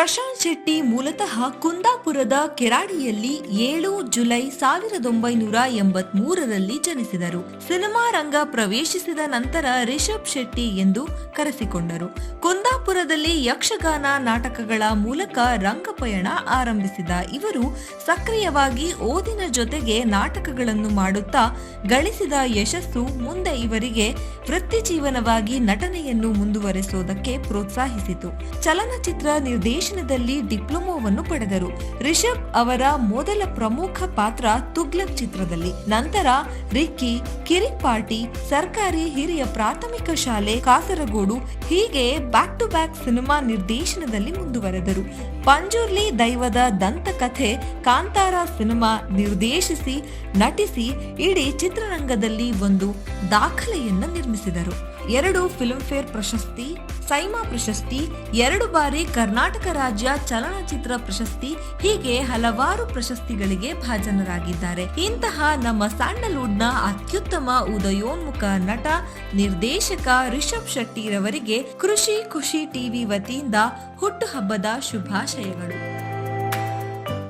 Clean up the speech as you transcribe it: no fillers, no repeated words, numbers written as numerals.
ಪ್ರಶಾಂತ್ ಶೆಟ್ಟಿ ಮೂಲತಃ ಕುಂದಾಪುರದ ಕೆರಾಡಿಯಲ್ಲಿ 7 ಜುಲೈ 1983ರಲ್ಲಿ ಜನಿಸಿದರು. ಸಿನಿಮಾ ರಂಗ ಪ್ರವೇಶಿಸಿದ ನಂತರ ರಿಷಬ್ ಶೆಟ್ಟಿ ಎಂದು ಕರೆಸಿಕೊಂಡರು. ಕುಂದಾಪುರದಲ್ಲಿ ಯಕ್ಷಗಾನ ನಾಟಕಗಳ ಮೂಲಕ ರಂಗಪಯಣ ಆರಂಭಿಸಿದ ಇವರು ಸಕ್ರಿಯವಾಗಿ ಓದಿನ ಜೊತೆಗೆ ನಾಟಕಗಳನ್ನು ಮಾಡುತ್ತಾ ಗಳಿಸಿದ ಯಶಸ್ಸು ಮುಂದೆ ಇವರಿಗೆ ವೃತ್ತಿ ಜೀವನವಾಗಿ ನಟನೆಯನ್ನು ಮುಂದುವರೆಸುವುದಕ್ಕೆ ಪ್ರೋತ್ಸಾಹಿಸಿತು. ಚಲನಚಿತ್ರ ನಿರ್ದೇಶನದಲ್ಲಿ ಡಿಪ್ಲೊಮೊವನ್ನು ಪಡೆದರು. ರಿಷಬ್ ಅವರ ಮೊದಲ ಪ್ರಮುಖ ಪಾತ್ರ ತುಗ್ಲಕ್ ಚಿತ್ರದಲ್ಲಿ. ನಂತರ ರಿಕ್ಕಿ, ಕಿರಿಕ್ ಪಾರ್ಟಿ, ಸರ್ಕಾರಿ ಹಿರಿಯ ಪ್ರಾಥಮಿಕ ಶಾಲೆ, ಕಾಸರಗೋಡು ಹೀಗೆ ಬ್ಯಾಕ್ ಟು ಬ್ಯಾಕ್ ಸಿನಿಮಾ ನಿರ್ದೇಶನದಲ್ಲಿ ಮುಂದುವರೆದರು. ಪಂಜುರ್ಲಿ ದೈವದ ದಂತಕಥೆ, ಕಾಂತಾರ ಸಿನಿಮಾ ನಿರ್ದೇಶಿಸಿ ನಟಿಸಿ ಇಡೀ ಚಿತ್ರರಂಗದಲ್ಲಿ ಒಂದು ದಾಖಲೆಯನ್ನು ನಿರ್ಮಿಸಿದರು. 2 ಫಿಲ್ಮ್ಫೇರ್ ಪ್ರಶಸ್ತಿ, ಸೈಮಾ ಪ್ರಶಸ್ತಿ, 2 ಬಾರಿ ಕರ್ನಾಟಕ ರಾಜ್ಯ ಚಲನಚಿತ್ರ ಪ್ರಶಸ್ತಿ ಹೀಗೆ ಹಲವಾರು ಪ್ರಶಸ್ತಿಗಳಿಗೆ ಭಾಜನರಾಗಿದ್ದಾರೆ. ಇಂತಹ ನಮ್ಮ ಸ್ಯಾಂಡಲ್ವುಡ್ನ ಅತ್ಯುತ್ತಮ ಉದಯೋನ್ಮುಖ ನಟ, ನಿರ್ದೇಶಕ ರಿಷಬ್ ಶೆಟ್ಟಿರವರಿಗೆ ಕೃಷಿ ಖುಷಿ ಟಿವಿ ವತಿಯಿಂದ ಹುಟ್ಟುಹಬ್ಬದ ಶುಭಾಶಯಗಳು.